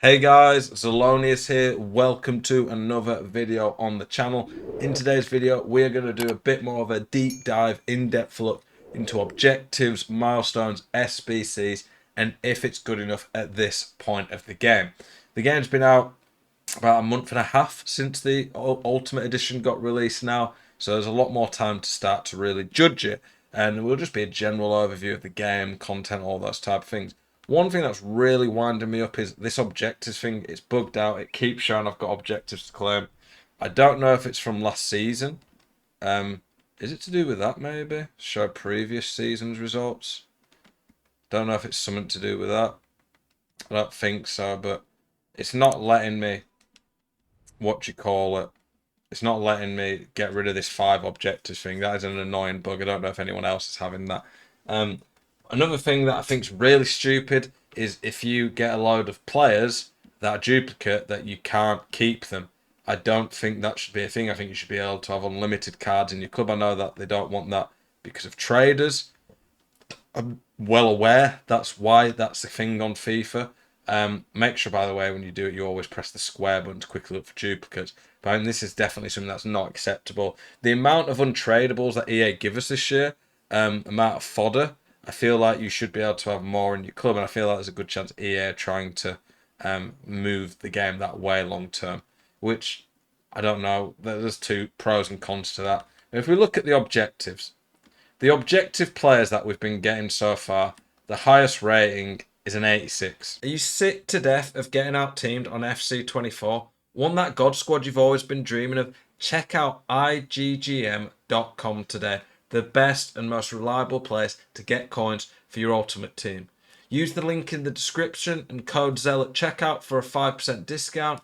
Hey guys, Zelonius here. Welcome to another video on the channel. In today's video, we're going to do a bit more of a deep dive, in-depth look into objectives, milestones, SBCs, and if it's good enough at this point of the game. The game's been out about a month and a half since the Ultimate Edition got released now, so there's a lot more time to start to really judge it, and it will just be a general overview of the game, content, all those type of things. One thing that's really winding me up is this objectives thing. It's bugged out. It keeps showing I've got objectives to claim. I don't know if it's from last season. Is it to do with that maybe? Show previous season's results. Don't know if it's something to do with that. I don't think so, but it's not letting me, it's not letting me get rid of this 5 objectives thing. That is an annoying bug. I don't know if anyone else is having that. Another thing that I think is really stupid is if you get a load of players that are duplicate that you can't keep them. I don't think that should be a thing. I think you should be able to have unlimited cards in your club. I know that they don't want that because of traders. I'm well aware that's why that's the thing on FIFA. Make sure, by the way, when you do it, you always press the square button to quickly look for duplicates. But I mean, this is definitely something that's not acceptable. The amount of untradables that EA give us this year, amount of fodder, I feel like you should be able to have more in your club, and I feel like there's a good chance EA are trying to move the game that way long term, which I don't know. There's two pros and cons to that. If we look at the objectives, the objective players that we've been getting so far, the highest rating is an 86. Are you sick to death of getting out-teamed on FC24? Want that God squad you've always been dreaming of? Check out iggm.com today. The best and most reliable place to get coins for your ultimate team. Use the link in the description and code ZEL at checkout for a 5% discount.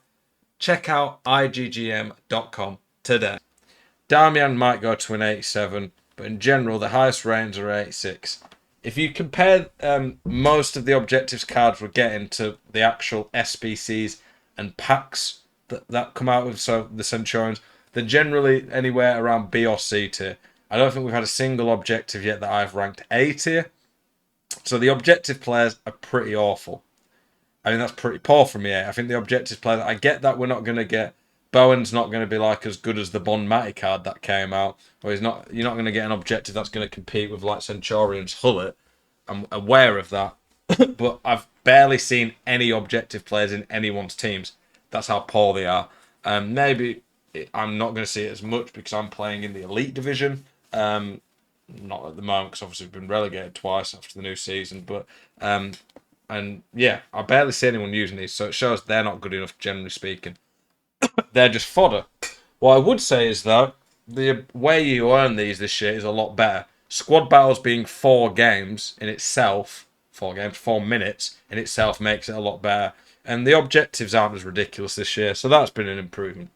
Check out iggm.com today. Darmian might go to an 87, but in general, the highest ratings are 86. If you compare most of the objectives cards we're getting to the actual SBCs and packs that come out with, so the Centurions, they're generally anywhere around B or C tier. I don't think we've had a single objective yet that I've ranked A tier. So the objective players are pretty awful. I mean, that's pretty poor from me. I think the objective players, I get that we're not going to get, Bowen's not going to be like as good as the Bonmati card that came out. Or you're not going to get an objective that's going to compete with like Centurion's Hullet. I'm aware of that. But I've barely seen any objective players in anyone's teams. That's how poor they are. Maybe I'm not going to see it as much because I'm playing in the Elite Division. Not at the moment because obviously we've been relegated twice after the new season. But and yeah, I barely see anyone using these, so it shows they're not good enough, generally speaking. They're just fodder. What I would say is though, the way you earn these this year is a lot better. Squad battles being 4 games in itself, 4 minutes in itself makes it a lot better. And the objectives aren't as ridiculous this year, so that's been an improvement.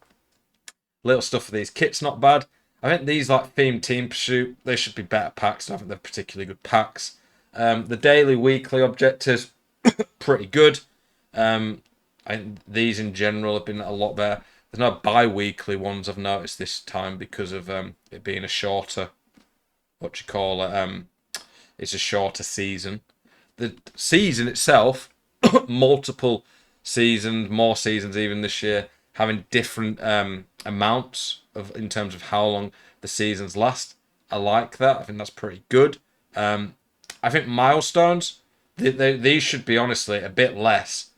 Little stuff for these kits, not bad. I think these like themed team pursuit, they should be better packs. I don't think they're particularly good packs. The daily, weekly objectives, pretty good. These in general have been a lot better. There's no bi-weekly ones I've noticed this time because of it being a shorter, it's a shorter season. The season itself, multiple seasons, more seasons even this year, having different amounts in terms of how long the seasons last. I like that. I think that's pretty good. I think milestones, these should be honestly a bit less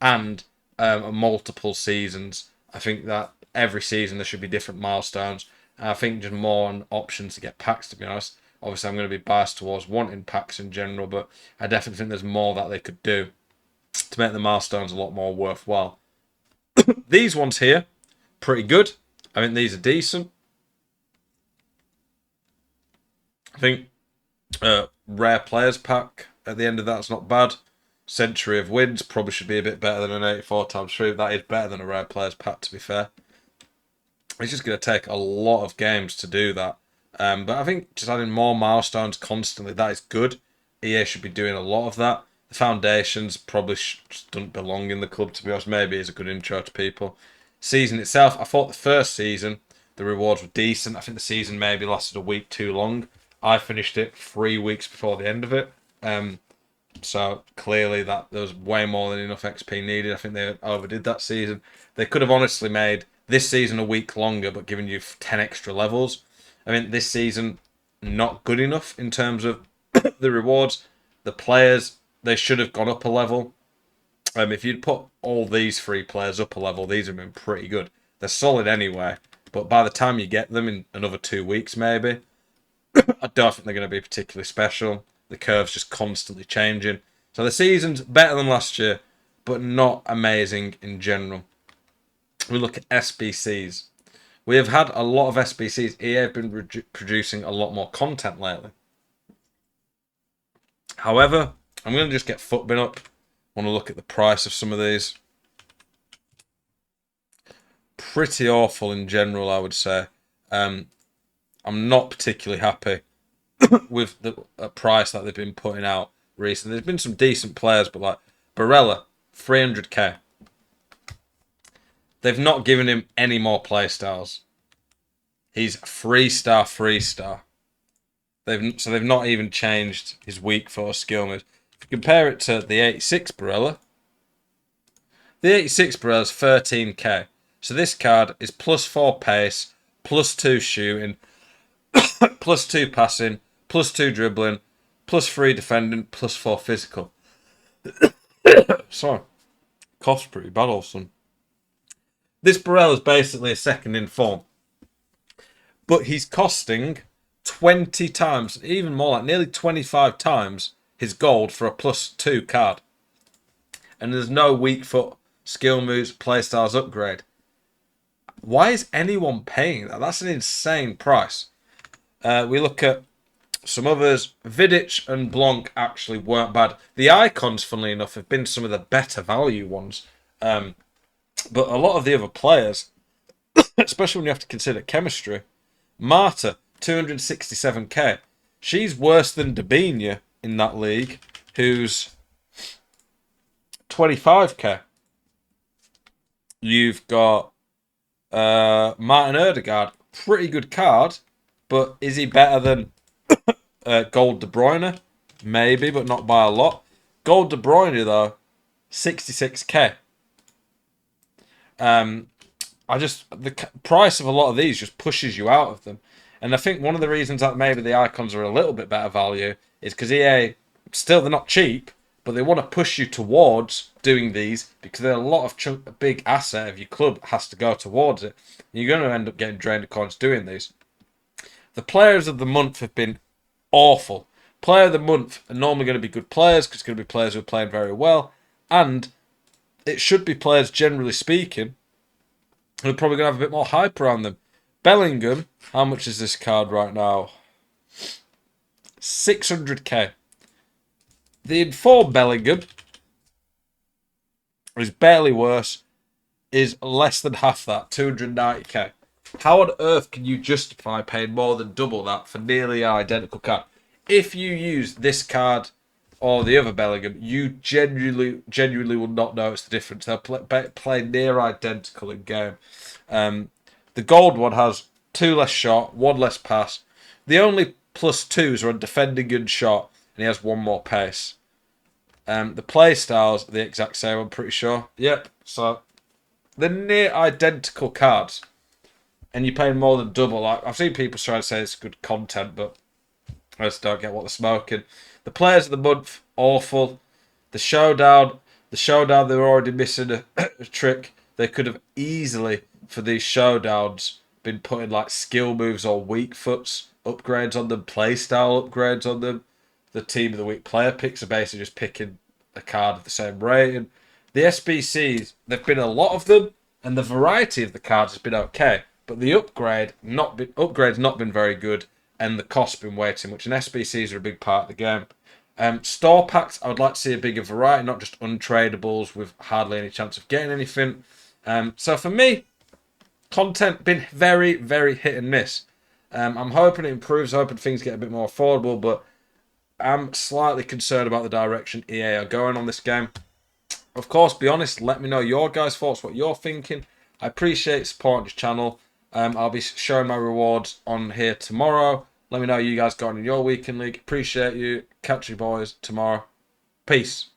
and multiple seasons. I think that every season there should be different milestones. And I think just more on options to get packs, to be honest. Obviously, I'm going to be biased towards wanting packs in general, but I definitely think there's more that they could do to make the milestones a lot more worthwhile. These ones here, pretty good. I think these are decent. I think rare players pack at the end of that's not bad. Century of wins probably should be a bit better than an 84 times 3. That is better than a rare players pack, to be fair. It's just going to take a lot of games to do that. But I think just adding more milestones constantly, that is good. EA should be doing a lot of that. The foundations probably just don't belong in the club, to be honest. Maybe it's a good intro to people. Season itself, I thought the first season, the rewards were decent. I think the season maybe lasted a week too long. I finished it 3 weeks before the end of it. So clearly that there was way more than enough XP needed. I think they overdid that season. They could have honestly made this season a week longer, but given you 10 extra levels. I mean, this season not good enough in terms of the rewards. The players, they should have gone up a level. If you'd put all these three players up a level, these have been pretty good. They're solid anyway, but by the time you get them in another 2 weeks, maybe, I don't think they're going to be particularly special. The curve's just constantly changing. So the season's better than last year, but not amazing in general. We look at SBCs. We have had a lot of SBCs. EA have been producing a lot more content lately. However, I'm going to just get Footbin up. I want to look at the price of some of these. Pretty awful in general, I would say. I'm not particularly happy with the price that they've been putting out recently. There's been some decent players, but like Barella, 300k. They've not given him any more playstyles. He's 3-star, 3-star. They've not even changed his weak foot skill moves. If you compare it to the 86 Barella, the 86 Barella's 13k. So this card is +4 pace, +2 shooting, +2 passing, +2 dribbling, +3 defending, +4 physical. Sorry. Cough's pretty bad, also. This Barella's basically a second in form. But he's costing 20 times, even more, like nearly 25 times his gold for a +2 card. And there's no weak foot, skill moves, playstyles upgrade. Why is anyone paying that? That's an insane price. We look at some others. Vidic and Blanc actually weren't bad. The icons, funnily enough, have been some of the better value ones. But a lot of the other players, especially when you have to consider chemistry, Marta, 267k. She's worse than Dabinia in that league, who's 25k. You've got Martin Erdegaard, pretty good card, but is he better than Gold De Bruyne? Maybe, but not by a lot. Gold De Bruyne, though, 66k. The price of a lot of these just pushes you out of them. And I think one of the reasons that maybe the icons are a little bit better value is because EA, still they're not cheap, but they want to push you towards doing these because a lot of a big asset of your club has to go towards it. You're going to end up getting drained of coins doing these. The players of the month have been awful. Player of the month are normally going to be good players because it's going to be players who are playing very well. And it should be players, generally speaking, who are probably going to have a bit more hype around them. Bellingham, how much is this card right now? 600k. The informed Bellingham is barely worse, is less than half that, 290k. How on earth can you justify paying more than double that for nearly an identical card? If you use this card or the other Bellingham, you genuinely will not notice the difference. They'll play near identical in game. The gold one has 2 less shot, 1 less pass. The only +2s are on defending and shot, and he has 1 more pace. The play styles are the exact same, I'm pretty sure. Yep, so they're near identical cards. And you're paying more than double. Like, I've seen people try to say it's good content, but I just don't get what they're smoking. The players of the month, awful. The showdown, they were already missing a trick. They could have easily, for these showdowns, been putting like skill moves or weak foots upgrades on them, playstyle upgrades on them. The team of the week player picks are basically just picking a card of the same rating. The SBCs, there've been a lot of them, and the variety of the cards has been okay, but the upgrade's not been very good, and the cost's been way too much. And SBCs are a big part of the game. Store packs, I would like to see a bigger variety, not just untradables with hardly any chance of getting anything. So for me, content been very, very hit and miss. I'm hoping it improves, hoping things get a bit more affordable, but I'm slightly concerned about the direction EA are going on this game. Of course, be honest, let me know your guys' thoughts, what you're thinking. I appreciate supporting this channel. I'll be showing my rewards on here tomorrow. Let me know how you guys got on in your weekend league. Appreciate you. Catch you boys tomorrow. Peace.